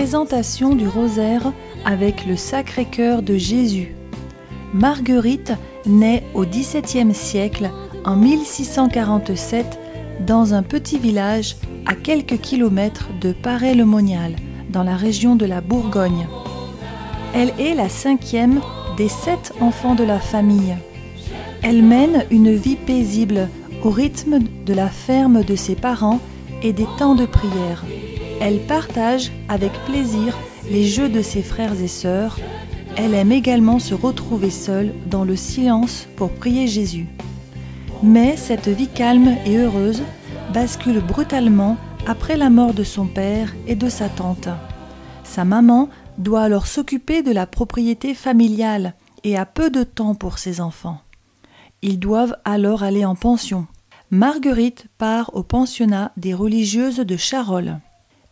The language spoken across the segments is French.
Présentation du rosaire avec le Sacré-Cœur de Jésus. Marguerite naît au XVIIe siècle, en 1647, dans un petit village à quelques kilomètres de Paray-le-Monial, dans la région de la Bourgogne. Elle est la 5e des 7 enfants de la famille. Elle mène une vie paisible au rythme de la ferme de ses parents et des temps de prière. Elle partage avec plaisir les jeux de ses frères et sœurs. Elle aime également se retrouver seule dans le silence pour prier Jésus. Mais cette vie calme et heureuse bascule brutalement après la mort de son père et de sa tante. Sa maman doit alors s'occuper de la propriété familiale et a peu de temps pour ses enfants. Ils doivent alors aller en pension. Marguerite part au pensionnat des religieuses de Charolles.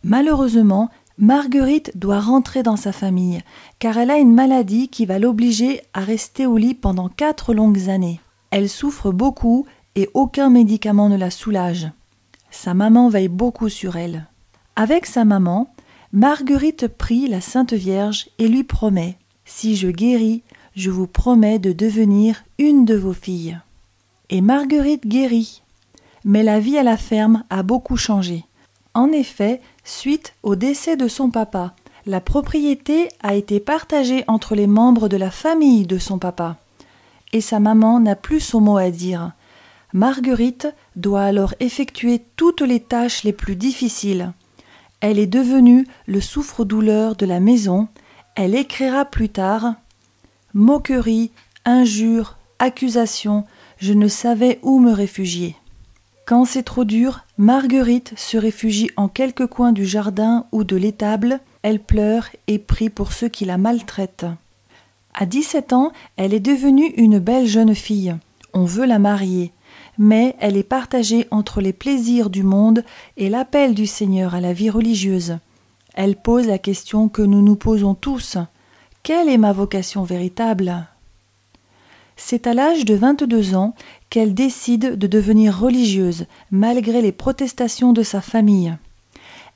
Malheureusement, Marguerite doit rentrer dans sa famille, car elle a une maladie qui va l'obliger à rester au lit pendant 4 longues années. Elle souffre beaucoup et aucun médicament ne la soulage. Sa maman veille beaucoup sur elle. Avec sa maman, Marguerite prie la Sainte Vierge et lui promet « Si je guéris, je vous promets de devenir une de vos filles. » Et Marguerite guérit. Mais la vie à la ferme a beaucoup changé. En effet, suite au décès de son papa, la propriété a été partagée entre les membres de la famille de son papa. Et sa maman n'a plus son mot à dire. Marguerite doit alors effectuer toutes les tâches les plus difficiles. Elle est devenue le souffre-douleur de la maison. Elle écrira plus tard « Moqueries, injures, accusations, je ne savais où me réfugier. » Quand c'est trop dur, Marguerite se réfugie en quelque coin du jardin ou de l'étable. Elle pleure et prie pour ceux qui la maltraitent. À 17 ans, elle est devenue une belle jeune fille. On veut la marier, mais elle est partagée entre les plaisirs du monde et l'appel du Seigneur à la vie religieuse. Elle pose la question que nous nous posons tous. Quelle est ma vocation véritable ? C'est à l'âge de 22 ans qu'elle décide de devenir religieuse, malgré les protestations de sa famille.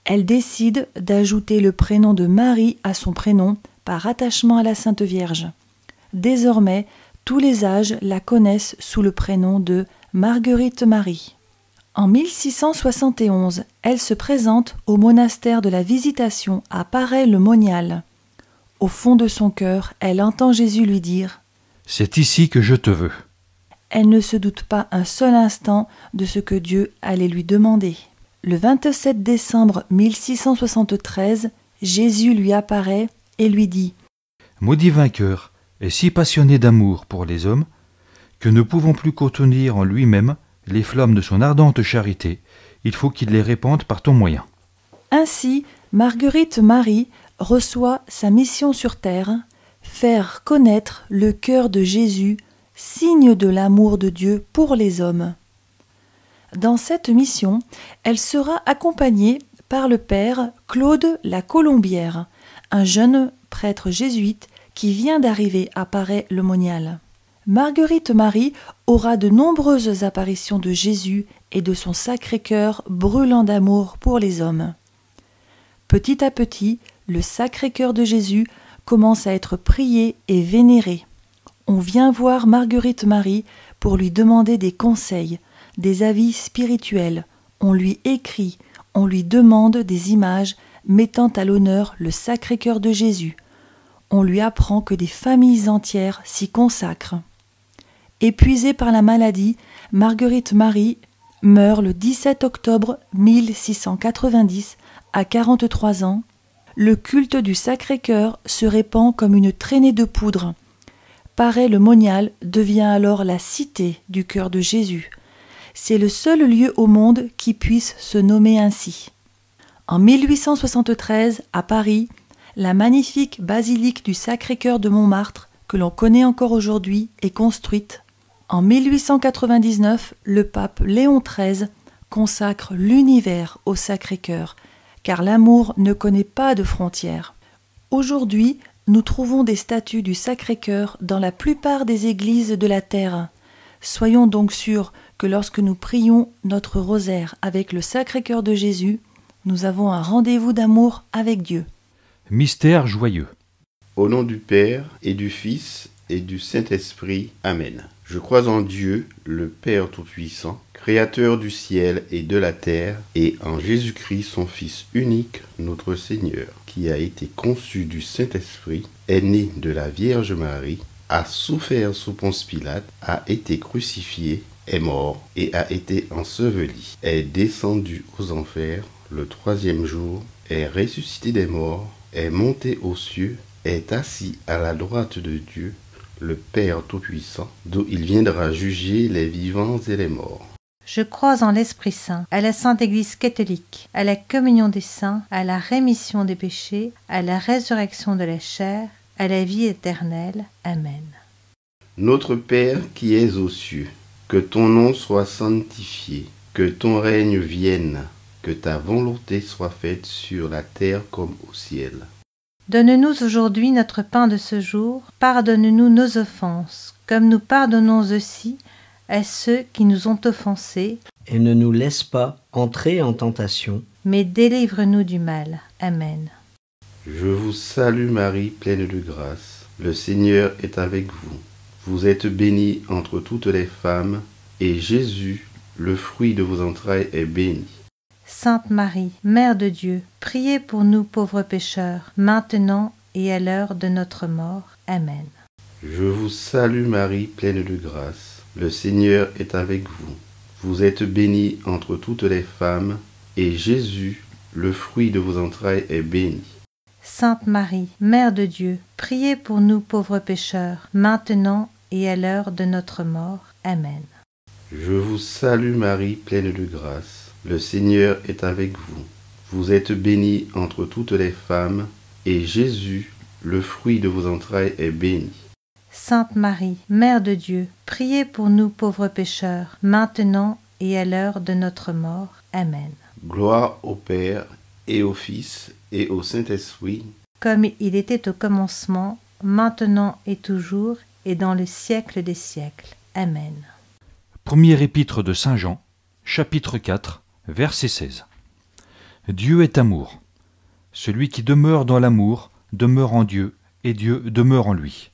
Elle décide d'ajouter le prénom de Marie à son prénom, par attachement à la Sainte Vierge. Désormais, tous les âges la connaissent sous le prénom de Marguerite Marie. En 1671, elle se présente au monastère de la Visitation à Paray-le-Monial. Au fond de son cœur, elle entend Jésus lui dire « C'est ici que je te veux. » Elle ne se doute pas un seul instant de ce que Dieu allait lui demander. Le 27 décembre 1673, Jésus lui apparaît et lui dit « Maudit vainqueur est si passionné d'amour pour les hommes que ne pouvant plus contenir en lui-même les flammes de son ardente charité, il faut qu'il les répande par ton moyen. » Ainsi, Marguerite Marie reçoit sa mission sur terre, faire connaître le cœur de Jésus, signe de l'amour de Dieu pour les hommes. Dans cette mission, elle sera accompagnée par le père Claude la Colombière, un jeune prêtre jésuite qui vient d'arriver à Paray-le-Monial. Marguerite Marie aura de nombreuses apparitions de Jésus et de son Sacré-Cœur brûlant d'amour pour les hommes. Petit à petit, le Sacré-Cœur de Jésus commence à être prié et vénéré. On vient voir Marguerite Marie pour lui demander des conseils, des avis spirituels. On lui écrit, on lui demande des images mettant à l'honneur le Sacré-Cœur de Jésus. On lui apprend que des familles entières s'y consacrent. Épuisée par la maladie, Marguerite Marie meurt le 17 octobre 1690 à 43 ans. Le culte du Sacré-Cœur se répand comme une traînée de poudre. Paray-le-Monial devient alors la cité du cœur de Jésus. C'est le seul lieu au monde qui puisse se nommer ainsi. En 1873, à Paris, la magnifique basilique du Sacré-Cœur de Montmartre, que l'on connaît encore aujourd'hui, est construite. En 1899, le pape Léon XIII consacre l'univers au Sacré-Cœur, car l'amour ne connaît pas de frontières. Aujourd'hui, nous trouvons des statues du Sacré-Cœur dans la plupart des églises de la terre. Soyons donc sûrs que lorsque nous prions notre rosaire avec le Sacré-Cœur de Jésus, nous avons un rendez-vous d'amour avec Dieu. Mystère joyeux. Au nom du Père et du Fils et du Saint-Esprit. Amen. Je crois en Dieu, le Père Tout-Puissant, Créateur du ciel et de la terre, et en Jésus-Christ, son Fils unique, notre Seigneur, qui a été conçu du Saint-Esprit, est né de la Vierge Marie, a souffert sous Ponce Pilate, a été crucifié, est mort et a été enseveli, est descendu aux enfers le troisième jour, est ressuscité des morts, est monté aux cieux, est assis à la droite de Dieu, le Père Tout-Puissant, d'où il viendra juger les vivants et les morts. Je crois en l'Esprit Saint, à la Sainte Église catholique, à la communion des saints, à la rémission des péchés, à la résurrection de la chair, à la vie éternelle. Amen. Notre Père qui es aux cieux, que ton nom soit sanctifié, que ton règne vienne, que ta volonté soit faite sur la terre comme au ciel. Donne-nous aujourd'hui notre pain de ce jour. Pardonne-nous nos offenses, comme nous pardonnons aussi à ceux qui nous ont offensés. Et ne nous laisse pas entrer en tentation, mais délivre-nous du mal. Amen. Je vous salue Marie, pleine de grâce. Le Seigneur est avec vous. Vous êtes bénie entre toutes les femmes, et Jésus, le fruit de vos entrailles, est béni. Sainte Marie, Mère de Dieu, priez pour nous pauvres pécheurs, maintenant et à l'heure de notre mort. Amen. Je vous salue Marie, pleine de grâce. Le Seigneur est avec vous. Vous êtes bénie entre toutes les femmes, et Jésus, le fruit de vos entrailles, est béni. Sainte Marie, Mère de Dieu, priez pour nous pauvres pécheurs, maintenant et à l'heure de notre mort. Amen. Je vous salue Marie, pleine de grâce. Le Seigneur est avec vous. Vous êtes bénie entre toutes les femmes, et Jésus, le fruit de vos entrailles, est béni. Sainte Marie, Mère de Dieu, priez pour nous pauvres pécheurs, maintenant et à l'heure de notre mort. Amen. Gloire au Père, et au Fils, et au Saint-Esprit. Comme il était au commencement, maintenant et toujours, et dans le siècle des siècles. Amen. Premier épître de Saint Jean, chapitre 4, verset 16. Dieu est amour. Celui qui demeure dans l'amour demeure en Dieu, et Dieu demeure en lui.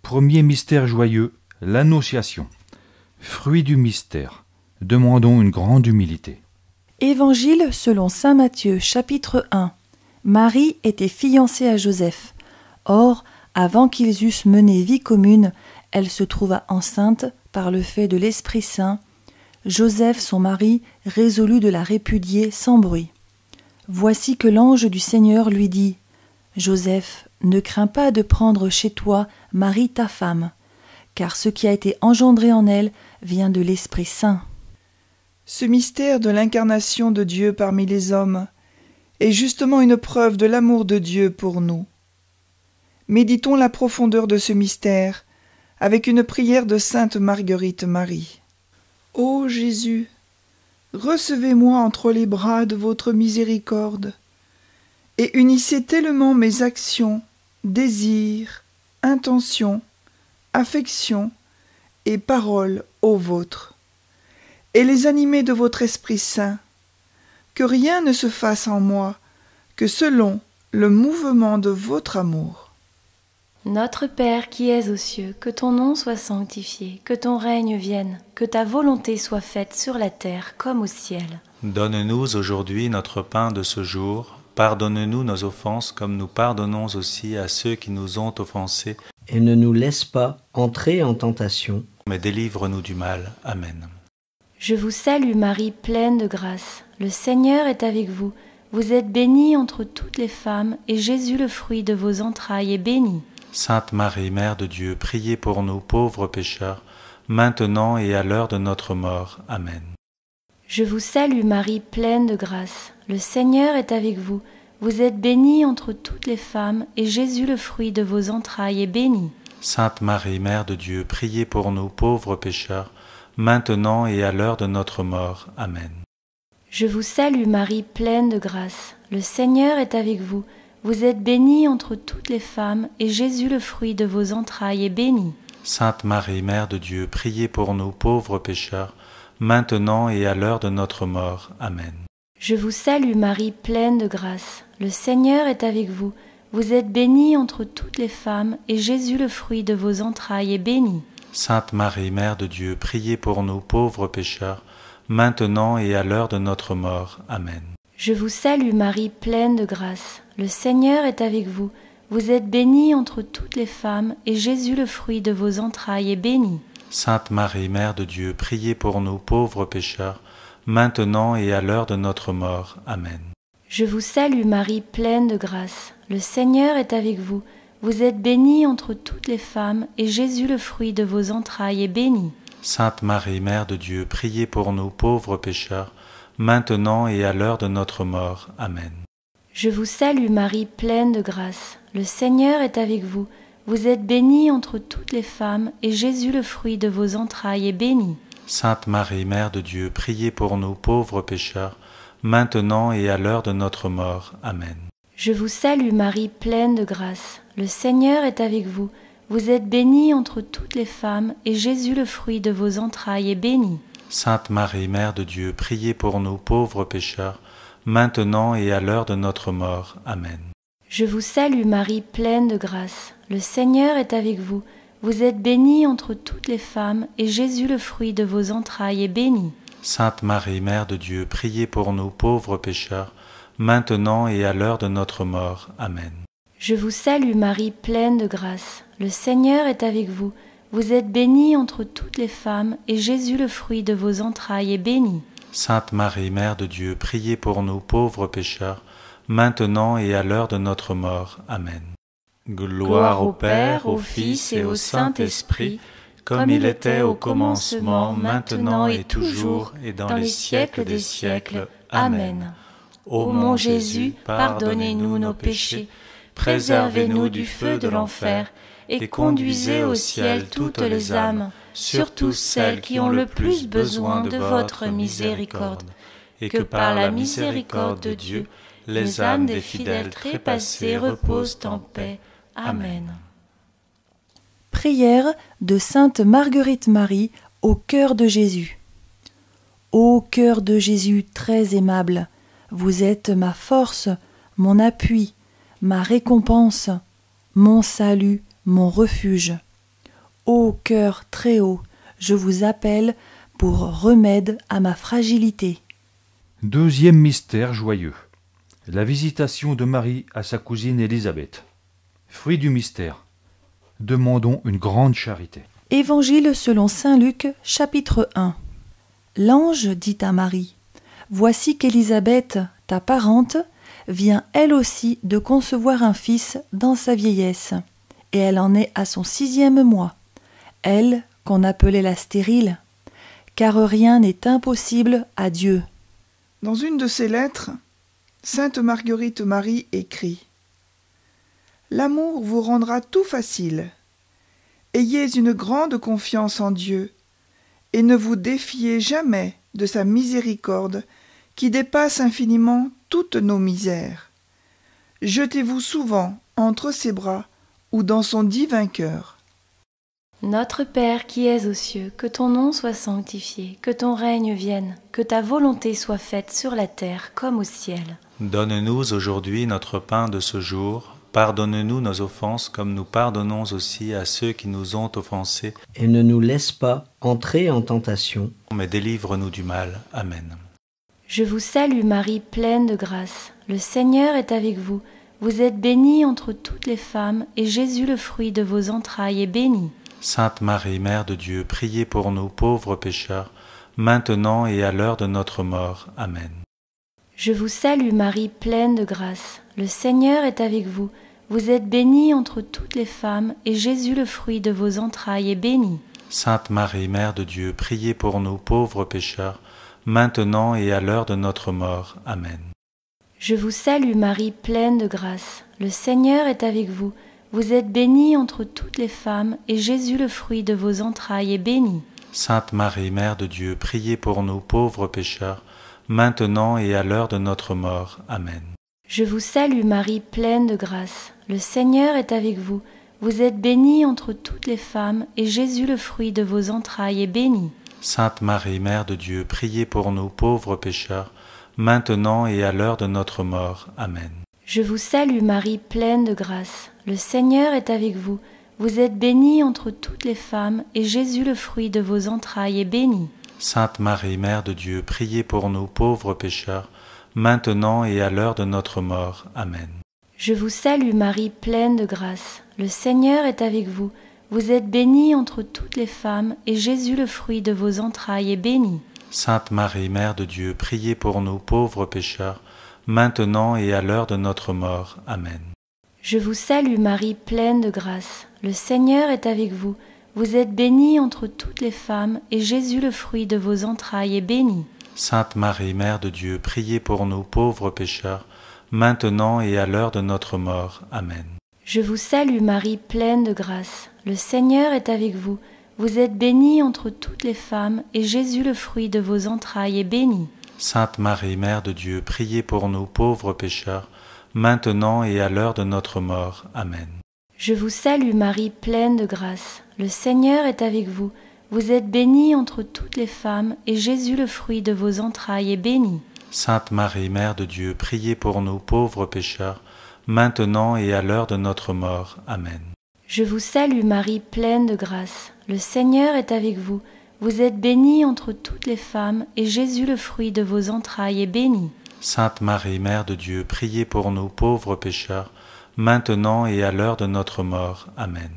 Premier mystère joyeux, l'Annonciation. Fruit du mystère, demandons une grande humilité. Évangile selon saint Matthieu, chapitre 1. Marie était fiancée à Joseph. Or, avant qu'ils eussent mené vie commune, elle se trouva enceinte par le fait de l'Esprit Saint. Joseph, son mari, résolut de la répudier sans bruit. Voici que l'ange du Seigneur lui dit : Joseph, ne crains pas de prendre chez toi Marie ta femme, car ce qui a été engendré en elle vient de l'Esprit Saint. Ce mystère de l'incarnation de Dieu parmi les hommes est justement une preuve de l'amour de Dieu pour nous. Méditons la profondeur de ce mystère avec une prière de sainte Marguerite Marie. Ô Jésus, recevez-moi entre les bras de votre miséricorde et unissez tellement mes actions, désirs, intentions, affections et paroles aux vôtres, et les animez de votre Esprit Saint, que rien ne se fasse en moi que selon le mouvement de votre amour. Notre Père qui es aux cieux, que ton nom soit sanctifié, que ton règne vienne, que ta volonté soit faite sur la terre comme au ciel. Donne-nous aujourd'hui notre pain de ce jour. Pardonne-nous nos offenses comme nous pardonnons aussi à ceux qui nous ont offensés. et ne nous laisse pas entrer en tentation, mais délivre-nous du mal. Amen. Je vous salue Marie, pleine de grâce. Le Seigneur est avec vous. Vous êtes bénie entre toutes les femmes, et Jésus, le fruit de vos entrailles, est béni. Sainte Marie, Mère de Dieu, priez pour nous pauvres pécheurs, maintenant et à l'heure de notre mort. Amen. Je vous salue Marie, pleine de grâce. Le Seigneur est avec vous. Vous êtes bénie entre toutes les femmes, et Jésus, le fruit de vos entrailles, est béni. Sainte Marie, Mère de Dieu, priez pour nous pauvres pécheurs, maintenant et à l'heure de notre mort. Amen. Je vous salue Marie, pleine de grâce. Le Seigneur est avec vous. Vous êtes bénie entre toutes les femmes, et Jésus, le fruit de vos entrailles, est béni. Sainte Marie, Mère de Dieu, priez pour nous pauvres pécheurs, maintenant et à l'heure de notre mort. Amen. Je vous salue Marie, pleine de grâce. Le Seigneur est avec vous. Vous êtes bénie entre toutes les femmes, et Jésus, le fruit de vos entrailles, est béni. Sainte Marie, Mère de Dieu, priez pour nous pauvres pécheurs, maintenant et à l'heure de notre mort. Amen. Je vous salue Marie, pleine de grâce. Le Seigneur est avec vous. Vous êtes bénie entre toutes les femmes, et Jésus, le fruit de vos entrailles, est béni. Sainte Marie, Mère de Dieu, priez pour nous pauvres pécheurs, maintenant et à l'heure de notre mort. Amen. Je vous salue Marie, pleine de grâce. Le Seigneur est avec vous. Vous êtes bénie entre toutes les femmes, et Jésus, le fruit de vos entrailles, est béni. Sainte Marie, Mère de Dieu, priez pour nous pauvres pécheurs, maintenant et à l'heure de notre mort. Amen. Je vous salue Marie, pleine de grâce. Le Seigneur est avec vous. Vous êtes bénie entre toutes les femmes, et Jésus, le fruit de vos entrailles, est béni. Sainte Marie, Mère de Dieu, priez pour nous pauvres pécheurs, maintenant et à l'heure de notre mort. Amen. Je vous salue Marie, pleine de grâce. Le Seigneur est avec vous. Vous êtes bénie entre toutes les femmes, et Jésus, le fruit de vos entrailles, est béni. Sainte Marie, Mère de Dieu, priez pour nous pauvres pécheurs, maintenant et à l'heure de notre mort. Amen. Je vous salue Marie, pleine de grâce. Le Seigneur est avec vous. Vous êtes bénie entre toutes les femmes, et Jésus, le fruit de vos entrailles, est béni. Sainte Marie, Mère de Dieu, priez pour nous pauvres pécheurs, maintenant et à l'heure de notre mort. Amen. Je vous salue Marie, pleine de grâce. Le Seigneur est avec vous. Vous êtes bénie entre toutes les femmes, et Jésus, le fruit de vos entrailles, est béni. Sainte Marie, Mère de Dieu, priez pour nous pauvres pécheurs, maintenant et à l'heure de notre mort. Amen. Gloire au Père, au Fils et au Saint-Esprit, comme il était au commencement, maintenant et toujours, et dans les siècles des siècles. Amen. Ô mon Jésus, pardonnez-nous nos péchés, préservez-nous du feu de l'enfer, et conduisez au ciel toutes les âmes, surtout celles qui ont le plus besoin de votre miséricorde, et que par la miséricorde de Dieu, les âmes des fidèles trépassés reposent en paix. Amen. Prière de Sainte Marguerite Marie au cœur de Jésus. Ô cœur de Jésus très aimable, vous êtes ma force, mon appui, ma récompense, mon salut, mon refuge. Ô cœur très haut, je vous appelle pour remède à ma fragilité. Deuxième mystère joyeux. La visitation de Marie à sa cousine Élisabeth. Fruit du mystère. Demandons une grande charité. Évangile selon saint Luc, chapitre 1. L'ange dit à Marie: Voici qu'Élisabeth, ta parente, vient elle aussi de concevoir un fils dans sa vieillesse, et elle en est à son 6e mois, elle qu'on appelait la stérile, car rien n'est impossible à Dieu. Dans une de ses lettres, Sainte Marguerite Marie écrit: L'amour vous rendra tout facile. Ayez une grande confiance en Dieu, et ne vous défiez jamais de sa miséricorde qui dépasse infiniment toutes nos misères. Jetez-vous souvent entre ses bras ou dans son divin cœur. Notre Père qui es aux cieux, que ton nom soit sanctifié, que ton règne vienne, que ta volonté soit faite sur la terre comme au ciel. Donne-nous aujourd'hui notre pain de ce jour. Pardonne-nous nos offenses comme nous pardonnons aussi à ceux qui nous ont offensés. Et ne nous laisse pas entrer en tentation, mais délivre-nous du mal. Amen. Je vous salue Marie, pleine de grâce. Le Seigneur est avec vous. Vous êtes bénie entre toutes les femmes, et Jésus, le fruit de vos entrailles, est béni. Sainte Marie, Mère de Dieu, priez pour nous pauvres pécheurs, maintenant et à l'heure de notre mort. Amen. Je vous salue Marie, pleine de grâce. Le Seigneur est avec vous. Vous êtes bénie entre toutes les femmes, et Jésus, le fruit de vos entrailles, est béni. Sainte Marie, Mère de Dieu, priez pour nous pauvres pécheurs, maintenant et à l'heure de notre mort. Amen. Je vous salue Marie, pleine de grâce. Le Seigneur est avec vous. Vous êtes bénie entre toutes les femmes, et Jésus, le fruit de vos entrailles, est béni. Sainte Marie, Mère de Dieu, priez pour nous pauvres pécheurs, maintenant et à l'heure de notre mort. Amen. Je vous salue Marie, pleine de grâce. Le Seigneur est avec vous. Vous êtes bénie entre toutes les femmes, et Jésus, le fruit de vos entrailles, est béni. Sainte Marie, Mère de Dieu, priez pour nous pauvres pécheurs, maintenant et à l'heure de notre mort. Amen. Je vous salue Marie, pleine de grâce. Le Seigneur est avec vous. Vous êtes bénie entre toutes les femmes, et Jésus, le fruit de vos entrailles, est béni. Sainte Marie, Mère de Dieu, priez pour nous pauvres pécheurs, maintenant et à l'heure de notre mort. Amen. Je vous salue Marie, pleine de grâce. Le Seigneur est avec vous. Vous êtes bénie entre toutes les femmes, et Jésus, le fruit de vos entrailles, est béni. Sainte Marie, Mère de Dieu, priez pour nous pauvres pécheurs, maintenant et à l'heure de notre mort. Amen. Je vous salue Marie, pleine de grâce. Le Seigneur est avec vous. Vous êtes bénie entre toutes les femmes, et Jésus, le fruit de vos entrailles, est béni. Sainte Marie, Mère de Dieu, priez pour nous pauvres pécheurs, maintenant et à l'heure de notre mort. Amen. Je vous salue Marie, pleine de grâce. Le Seigneur est avec vous. Vous êtes bénie entre toutes les femmes, et Jésus, le fruit de vos entrailles, est béni. Sainte Marie, Mère de Dieu, priez pour nous pauvres pécheurs, maintenant et à l'heure de notre mort. Amen. Je vous salue Marie, pleine de grâce. Le Seigneur est avec vous. Vous êtes bénie entre toutes les femmes, et Jésus, le fruit de vos entrailles, est béni. Sainte Marie, Mère de Dieu, priez pour nous pauvres pécheurs, maintenant et à l'heure de notre mort. Amen. Je vous salue Marie, pleine de grâce. Le Seigneur est avec vous. Vous êtes bénie entre toutes les femmes, et Jésus, le fruit de vos entrailles, est béni. Sainte Marie, Mère de Dieu, priez pour nous pauvres pécheurs, maintenant et à l'heure de notre mort. Amen.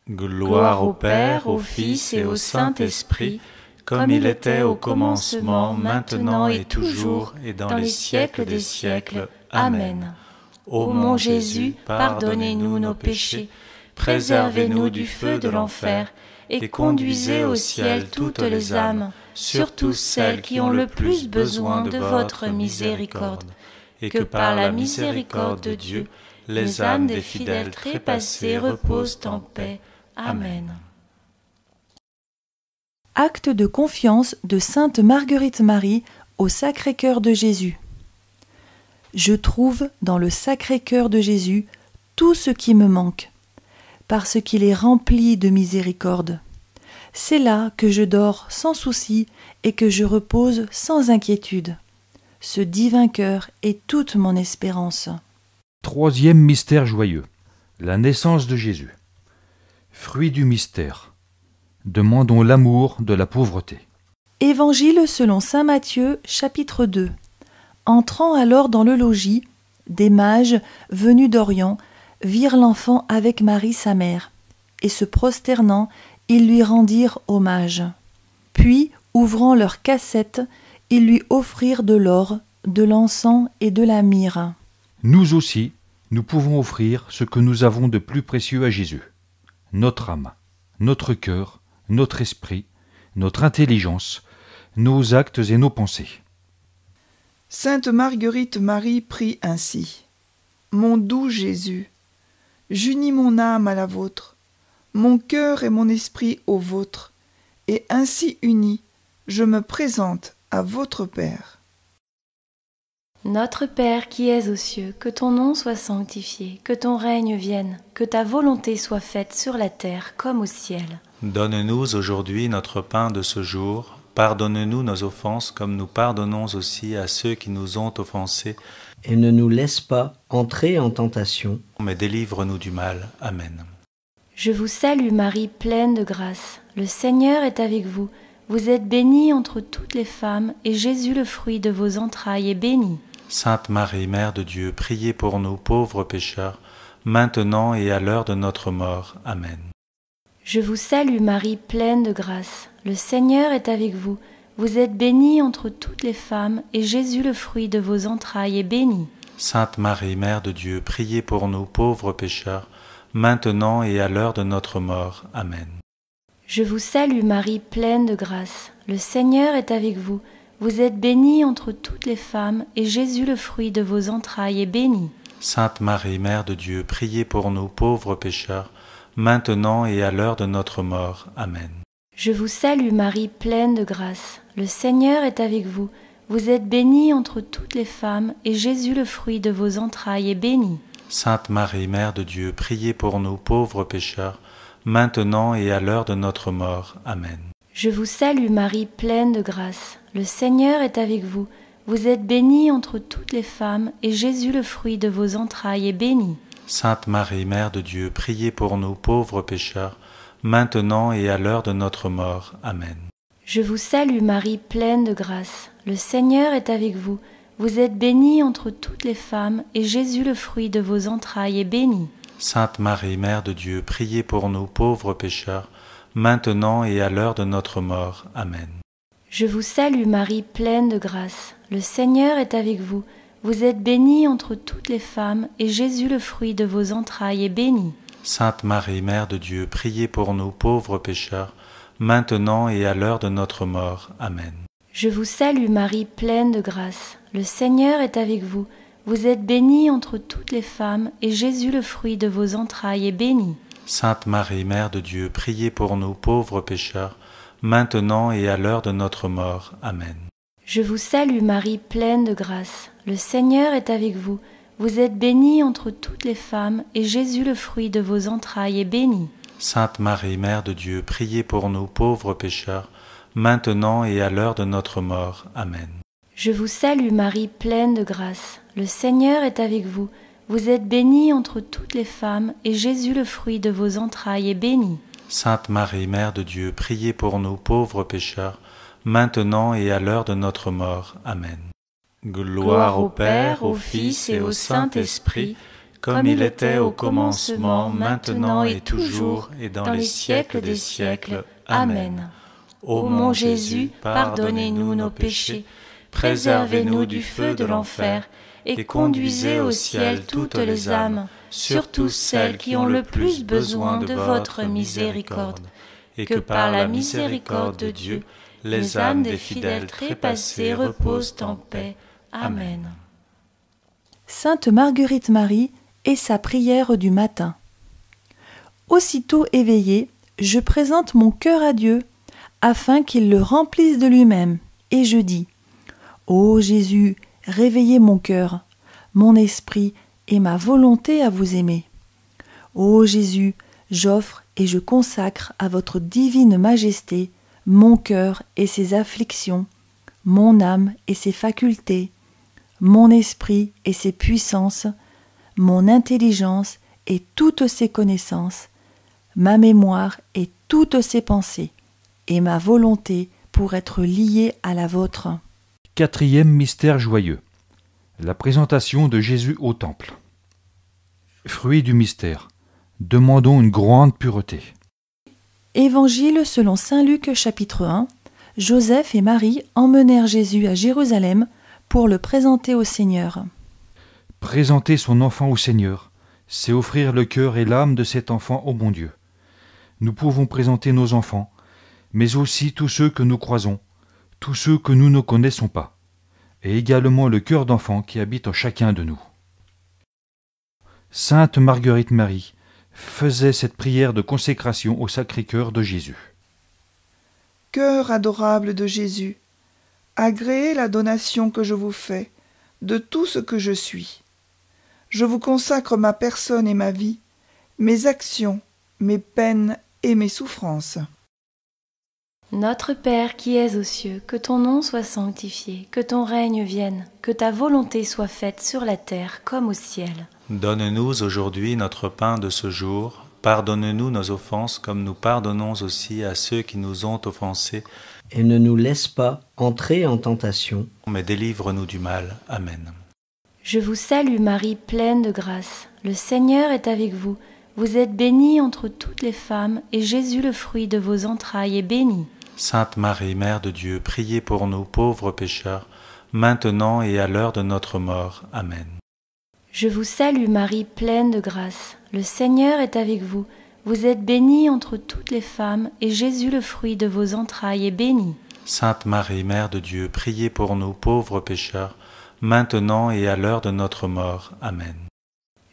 Gloire au Père, au Fils et au Saint-Esprit, comme il était au commencement, maintenant et toujours, et dans les siècles des siècles. Amen. Ô mon Jésus, pardonnez-nous nos péchés, préservez-nous du feu de l'enfer, et conduisez au ciel toutes les âmes, surtout celles qui ont le plus besoin de votre miséricorde, et que par la miséricorde de Dieu, les âmes des fidèles trépassés reposent en paix. Amen. Acte de confiance de Sainte Marguerite Marie au Sacré-Cœur de Jésus. Je trouve dans le Sacré-Cœur de Jésus tout ce qui me manque, parce qu'il est rempli de miséricorde. C'est là que je dors sans souci et que je repose sans inquiétude. Ce divin cœur est toute mon espérance. Troisième mystère joyeux, la naissance de Jésus. Fruit du mystère. Demandons l'amour de la pauvreté. Évangile selon saint Matthieu, chapitre 2. Entrant alors dans le logis, des mages venus d'Orient virent l'enfant avec Marie sa mère, et se prosternant, ils lui rendirent hommage. Puis, ouvrant leurs cassettes, ils lui offrirent de l'or, de l'encens et de la myrrhe. Nous aussi, nous pouvons offrir ce que nous avons de plus précieux à Jésus. Notre âme, notre cœur, notre esprit, notre intelligence, nos actes et nos pensées. Sainte Marguerite Marie prie ainsi. Mon doux Jésus, j'unis mon âme à la vôtre, mon cœur et mon esprit au vôtre, et ainsi unis, je me présente à votre Père. Notre Père qui es aux cieux, que ton nom soit sanctifié, que ton règne vienne, que ta volonté soit faite sur la terre comme au ciel. Donne-nous aujourd'hui notre pain de ce jour. Pardonne-nous nos offenses comme nous pardonnons aussi à ceux qui nous ont offensés. Et ne nous laisse pas entrer en tentation, mais délivre-nous du mal. Amen. Je vous salue Marie, pleine de grâce. Le Seigneur est avec vous. Vous êtes bénie entre toutes les femmes, et Jésus, le fruit de vos entrailles, est béni. Sainte Marie, Mère de Dieu, priez pour nous pauvres pécheurs, maintenant et à l'heure de notre mort. Amen. Je vous salue Marie, pleine de grâce. Le Seigneur est avec vous. Vous êtes bénie entre toutes les femmes, et Jésus, le fruit de vos entrailles, est béni. Sainte Marie, Mère de Dieu, priez pour nous pauvres pécheurs, maintenant et à l'heure de notre mort. Amen. Je vous salue Marie, pleine de grâce. Le Seigneur est avec vous. Vous êtes bénie entre toutes les femmes, et Jésus, le fruit de vos entrailles, est béni. Sainte Marie, Mère de Dieu, priez pour nous pauvres pécheurs, maintenant et à l'heure de notre mort. Amen. Je vous salue Marie, pleine de grâce. Le Seigneur est avec vous. Vous êtes bénie entre toutes les femmes, et Jésus, le fruit de vos entrailles, est béni. Sainte Marie, Mère de Dieu, priez pour nous pauvres pécheurs, maintenant et à l'heure de notre mort. Amen. Je vous salue Marie, pleine de grâce. Le Seigneur est avec vous. Vous êtes bénie entre toutes les femmes, et Jésus, le fruit de vos entrailles, est béni. Sainte Marie, Mère de Dieu, priez pour nous pauvres pécheurs, maintenant et à l'heure de notre mort. Amen. Je vous salue Marie, pleine de grâce. Le Seigneur est avec vous. Vous êtes bénie entre toutes les femmes, et Jésus, le fruit de vos entrailles, est béni. Sainte Marie, Mère de Dieu, priez pour nous pauvres pécheurs, maintenant et à l'heure de notre mort. Amen. Je vous salue Marie, pleine de grâce. Le Seigneur est avec vous. Vous êtes bénie entre toutes les femmes, et Jésus, le fruit de vos entrailles, est béni. Sainte Marie, Mère de Dieu, priez pour nous pauvres pécheurs, maintenant et à l'heure de notre mort. Amen. Je vous salue Marie, pleine de grâce. Le Seigneur est avec vous. Vous êtes bénie entre toutes les femmes, et Jésus, le fruit de vos entrailles, est béni. Sainte Marie, Mère de Dieu, priez pour nous pauvres pécheurs, maintenant et à l'heure de notre mort. Amen. Je vous salue Marie, pleine de grâce. Le Seigneur est avec vous. Vous êtes bénie entre toutes les femmes, et Jésus, le fruit de vos entrailles, est béni. Sainte Marie, Mère de Dieu, priez pour nous pauvres pécheurs, maintenant et à l'heure de notre mort. Amen. Je vous salue Marie, pleine de grâce. Le Seigneur est avec vous. Vous êtes bénie entre toutes les femmes, et Jésus, le fruit de vos entrailles, est béni. Sainte Marie, Mère de Dieu, priez pour nous pauvres pécheurs, maintenant et à l'heure de notre mort. Amen. Gloire au Père, au Fils et au Saint-Esprit, comme il était au commencement, maintenant et toujours, et dans les siècles des siècles. Amen. Ô mon Jésus, pardonnez-nous nos péchés, préservez-nous du feu de l'enfer, et conduisez au ciel toutes les âmes, surtout celles qui ont le plus besoin de votre miséricorde, et que par la miséricorde de Dieu, les âmes des fidèles trépassés reposent en paix. Amen. Sainte Marguerite Marie et sa prière du matin. Aussitôt éveillé, je présente mon cœur à Dieu, afin qu'il le remplisse de lui-même, et je dis : Ô Jésus, réveillez mon cœur, mon esprit et ma volonté à vous aimer. Ô Jésus, j'offre et je consacre à votre divine majesté mon cœur et ses afflictions, mon âme et ses facultés, mon esprit et ses puissances, mon intelligence et toutes ses connaissances, ma mémoire et toutes ses pensées, et ma volonté pour être liée à la vôtre. Quatrième mystère joyeux. La présentation de Jésus au temple. Fruit du mystère. Demandons une grande pureté. Évangile selon saint Luc chapitre 1. Joseph et Marie emmenèrent Jésus à Jérusalem pour le présenter au Seigneur. Présenter son enfant au Seigneur, c'est offrir le cœur et l'âme de cet enfant au bon Dieu. Nous pouvons présenter nos enfants, mais aussi tous ceux que nous croisons, tous ceux que nous ne connaissons pas, et également le cœur d'enfant qui habite en chacun de nous. Sainte Marguerite Marie faisait cette prière de consécration au Sacré-Cœur de Jésus. Cœur adorable de Jésus, agréez la donation que je vous fais de tout ce que je suis. Je vous consacre ma personne et ma vie, mes actions, mes peines et mes souffrances. Notre Père qui es aux cieux, que ton nom soit sanctifié, que ton règne vienne, que ta volonté soit faite sur la terre comme au ciel. Donne-nous aujourd'hui notre pain de ce jour. Pardonne-nous nos offenses comme nous pardonnons aussi à ceux qui nous ont offensés. Et ne nous laisse pas entrer en tentation, mais délivre-nous du mal. Amen. Je vous salue Marie, pleine de grâce. Le Seigneur est avec vous. Vous êtes bénie entre toutes les femmes, et Jésus, le fruit de vos entrailles, est béni. Sainte Marie, Mère de Dieu, priez pour nous pauvres pécheurs, maintenant et à l'heure de notre mort. Amen. Je vous salue Marie, pleine de grâce. Le Seigneur est avec vous. Vous êtes bénie entre toutes les femmes, et Jésus, le fruit de vos entrailles, est béni. Sainte Marie, Mère de Dieu, priez pour nous pauvres pécheurs, maintenant et à l'heure de notre mort. Amen.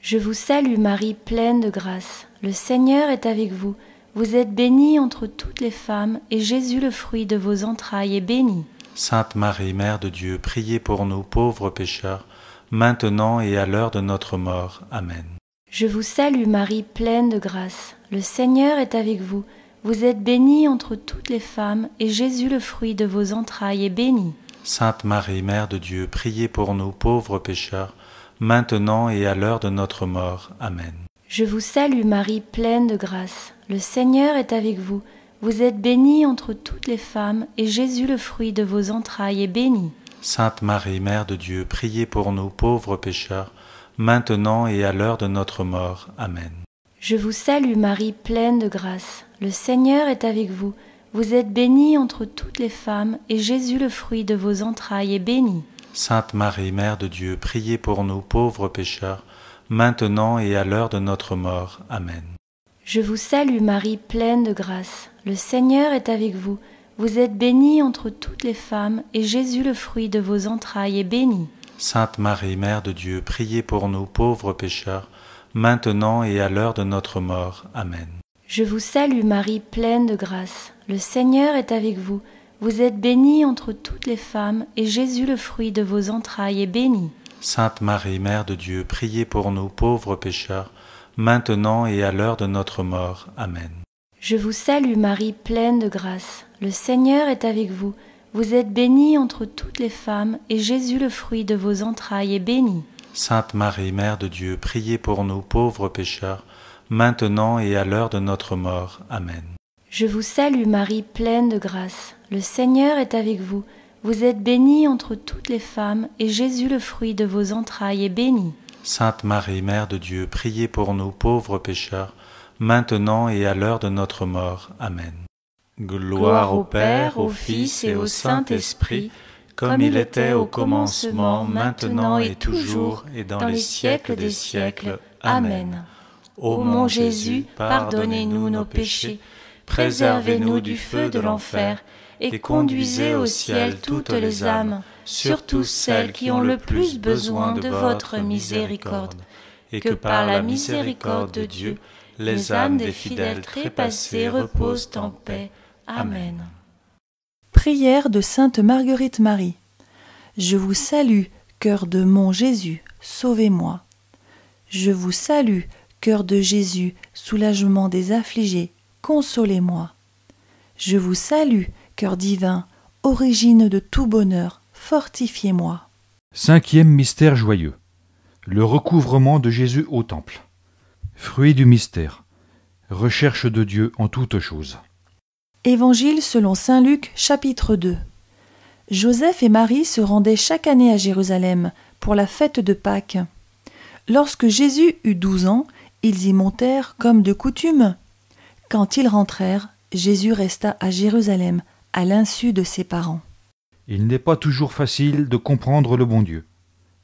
Je vous salue Marie, pleine de grâce. Le Seigneur est avec vous. Vous êtes bénie entre toutes les femmes, et Jésus, le fruit de vos entrailles, est béni. Sainte Marie, Mère de Dieu, priez pour nous pauvres pécheurs, maintenant et à l'heure de notre mort. Amen. Je vous salue Marie, pleine de grâce. Le Seigneur est avec vous. Vous êtes bénie entre toutes les femmes, et Jésus, le fruit de vos entrailles, est béni. Sainte Marie, Mère de Dieu, priez pour nous pauvres pécheurs, maintenant et à l'heure de notre mort. Amen. Je vous salue Marie, pleine de grâce. Le Seigneur est avec vous. Vous êtes bénie entre toutes les femmes, et Jésus, le fruit de vos entrailles, est béni. Sainte Marie, Mère de Dieu, priez pour nous pauvres pécheurs, maintenant et à l'heure de notre mort. Amen. Je vous salue Marie, pleine de grâce. Le Seigneur est avec vous. Vous êtes bénie entre toutes les femmes, et Jésus, le fruit de vos entrailles, est béni. Sainte Marie, Mère de Dieu, priez pour nous pauvres pécheurs, maintenant et à l'heure de notre mort. Amen. Je vous salue Marie, pleine de grâce. Le Seigneur est avec vous. Vous êtes bénie entre toutes les femmes, et Jésus, le fruit de vos entrailles, est béni. Sainte Marie, Mère de Dieu, priez pour nous pauvres pécheurs, maintenant et à l'heure de notre mort. Amen. Je vous salue Marie, pleine de grâce. Le Seigneur est avec vous. Vous êtes bénie entre toutes les femmes, et Jésus, le fruit de vos entrailles, est béni. Sainte Marie, Mère de Dieu, priez pour nous pauvres pécheurs, maintenant et à l'heure de notre mort. Amen. Je vous salue Marie, pleine de grâce. Le Seigneur est avec vous. Vous êtes bénie entre toutes les femmes, et Jésus, le fruit de vos entrailles, est béni. Sainte Marie, Mère de Dieu, priez pour nous pauvres pécheurs, maintenant et à l'heure de notre mort. Amen. Je vous salue Marie, pleine de grâce. Le Seigneur est avec vous. Vous êtes bénie entre toutes les femmes, et Jésus, le fruit de vos entrailles, est béni. Sainte Marie, Mère de Dieu, priez pour nous pauvres pécheurs, maintenant et à l'heure de notre mort. Amen. Gloire au Père, au Fils et au Saint-Esprit, comme il était au commencement, maintenant et toujours, et dans les siècles des siècles. Amen. Ô mon Jésus, pardonnez-nous nos péchés, préservez-nous du feu de l'enfer, et conduisez au ciel toutes les âmes, surtout celles qui ont le plus besoin de votre miséricorde, et que par la miséricorde de Dieu, les âmes des fidèles trépassés reposent en paix. Amen. Prière de Sainte Marguerite Marie. Je vous salue, cœur de mon Jésus, sauvez-moi. Je vous salue, cœur de Jésus, soulagement des affligés, consolez-moi. Je vous salue, cœur divin, origine de tout bonheur, fortifiez-moi. 5e mystère joyeux. Le recouvrement de Jésus au temple. Fruit du mystère. Recherche de Dieu en toutes choses. Évangile selon saint Luc, chapitre 2. Joseph et Marie se rendaient chaque année à Jérusalem pour la fête de Pâques. Lorsque Jésus eut 12 ans, ils y montèrent comme de coutume. Quand ils rentrèrent, Jésus resta à Jérusalem, à l'insu de ses parents. Il n'est pas toujours facile de comprendre le bon Dieu.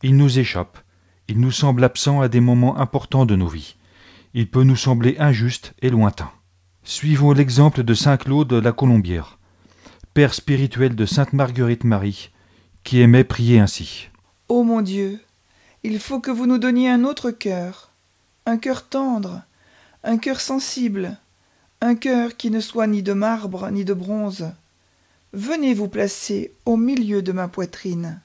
Il nous échappe, il nous semble absent à des moments importants de nos vies. Il peut nous sembler injuste et lointain. Suivons l'exemple de saint Claude la Colombière, père spirituel de sainte Marguerite Marie, qui aimait prier ainsi. Ô mon Dieu, il faut que vous nous donniez un autre cœur, un cœur tendre, un cœur sensible, un cœur qui ne soit ni de marbre ni de bronze. Venez vous placer au milieu de ma poitrine.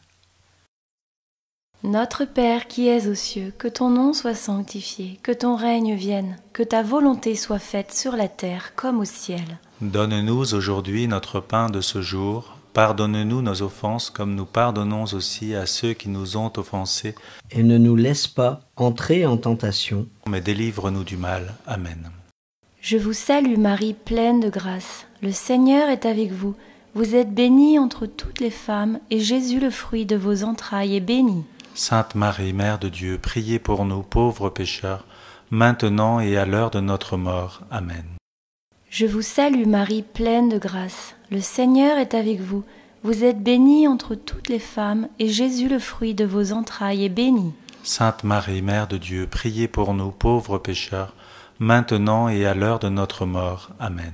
Notre Père qui es aux cieux, que ton nom soit sanctifié, que ton règne vienne, que ta volonté soit faite sur la terre comme au ciel. Donne-nous aujourd'hui notre pain de ce jour. Pardonne-nous nos offenses comme nous pardonnons aussi à ceux qui nous ont offensés. Et ne nous laisse pas entrer en tentation, mais délivre-nous du mal. Amen. Je vous salue Marie, pleine de grâce. Le Seigneur est avec vous. Vous êtes bénie entre toutes les femmes, et Jésus, le fruit de vos entrailles, est béni. Sainte Marie, Mère de Dieu, priez pour nous pauvres pécheurs, maintenant et à l'heure de notre mort. Amen. Je vous salue Marie, pleine de grâce. Le Seigneur est avec vous. Vous êtes bénie entre toutes les femmes, et Jésus, le fruit de vos entrailles, est béni. Sainte Marie, Mère de Dieu, priez pour nous pauvres pécheurs, maintenant et à l'heure de notre mort. Amen.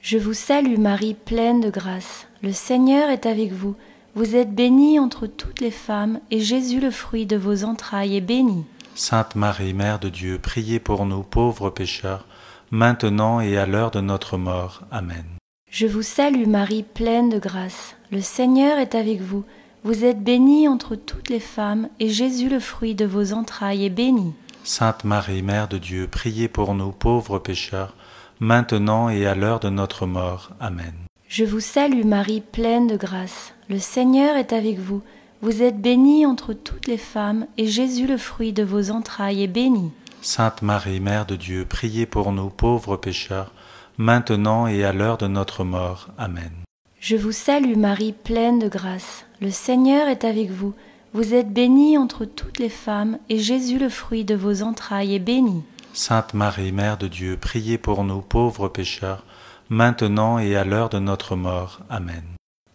Je vous salue Marie, pleine de grâce. Le Seigneur est avec vous. Vous êtes bénie entre toutes les femmes, et Jésus, le fruit de vos entrailles, est béni. Sainte Marie, Mère de Dieu, priez pour nous pauvres pécheurs, maintenant et à l'heure de notre mort. Amen. Je vous salue Marie, pleine de grâce. Le Seigneur est avec vous. Vous êtes bénie entre toutes les femmes, et Jésus, le fruit de vos entrailles, est béni. Sainte Marie, Mère de Dieu, priez pour nous pauvres pécheurs, maintenant et à l'heure de notre mort. Amen. Je vous salue Marie, pleine de grâce. Le Seigneur est avec vous. Vous êtes bénie entre toutes les femmes, et Jésus, le fruit de vos entrailles, est béni. Sainte Marie, Mère de Dieu, priez pour nous pauvres pécheurs, maintenant et à l'heure de notre mort. Amen. Je vous salue Marie, pleine de grâce. Le Seigneur est avec vous. Vous êtes bénie entre toutes les femmes, et Jésus, le fruit de vos entrailles, est béni. Sainte Marie, Mère de Dieu, priez pour nous pauvres pécheurs, maintenant et à l'heure de notre mort. Amen.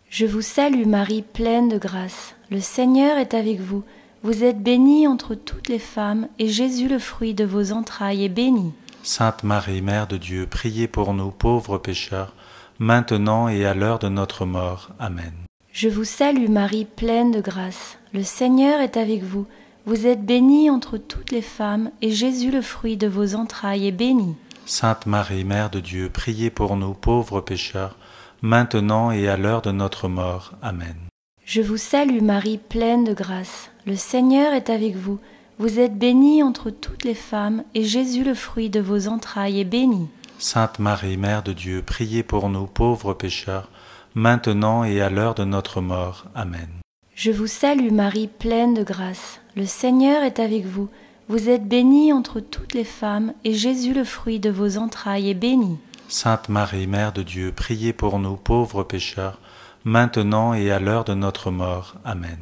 Je vous salue Marie, pleine de grâce. Le Seigneur est avec vous. Vous êtes bénie entre toutes les femmes, et Jésus, le fruit de vos entrailles, est béni. Sainte Marie, Mère de Dieu, priez pour nous pauvres pécheurs, maintenant et à l'heure de notre mort. Amen. Je vous salue Marie, pleine de grâce. Le Seigneur est avec vous. Vous êtes bénie entre toutes les femmes, et Jésus, le fruit de vos entrailles, est béni. Sainte Marie, Mère de Dieu, priez pour nous pauvres pécheurs, maintenant et à l'heure de notre mort. Amen. Je vous salue Marie, pleine de grâce. Le Seigneur est avec vous. Vous êtes bénie entre toutes les femmes, et Jésus, le fruit de vos entrailles, est béni. Sainte Marie, Mère de Dieu, priez pour nous pauvres pécheurs, maintenant et à l'heure de notre mort. Amen. Je vous salue Marie, pleine de grâce. Le Seigneur est avec vous. Vous êtes bénie entre toutes les femmes, et Jésus, le fruit de vos entrailles, est béni. Sainte Marie, Mère de Dieu, priez pour nous pauvres pécheurs, maintenant et à l'heure de notre mort. Amen.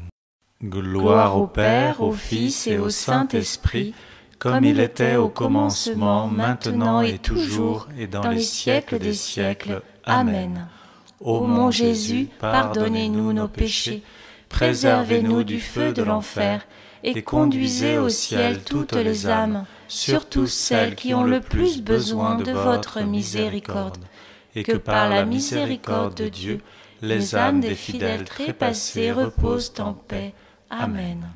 Gloire au Père, au Fils et au Saint-Esprit, comme il était au commencement, maintenant et toujours, et dans les siècles des siècles. Amen. Ô mon Jésus, pardonnez-nous nos péchés, préservez-nous du feu de l'enfer, et conduisez au ciel toutes les âmes, surtout celles qui ont le plus besoin de votre miséricorde, et que par la miséricorde de Dieu, les âmes des fidèles trépassés reposent en paix. Amen.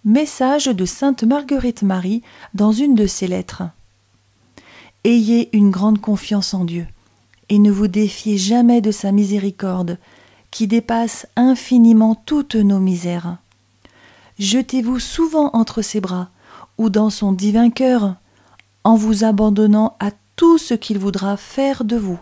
Message de sainte Marguerite Marie dans une de ses lettres. Ayez une grande confiance en Dieu, et ne vous défiez jamais de sa miséricorde, qui dépasse infiniment toutes nos misères. Jetez-vous souvent entre ses bras, ou dans son divin cœur, en vous abandonnant à tout ce qu'il voudra faire de vous.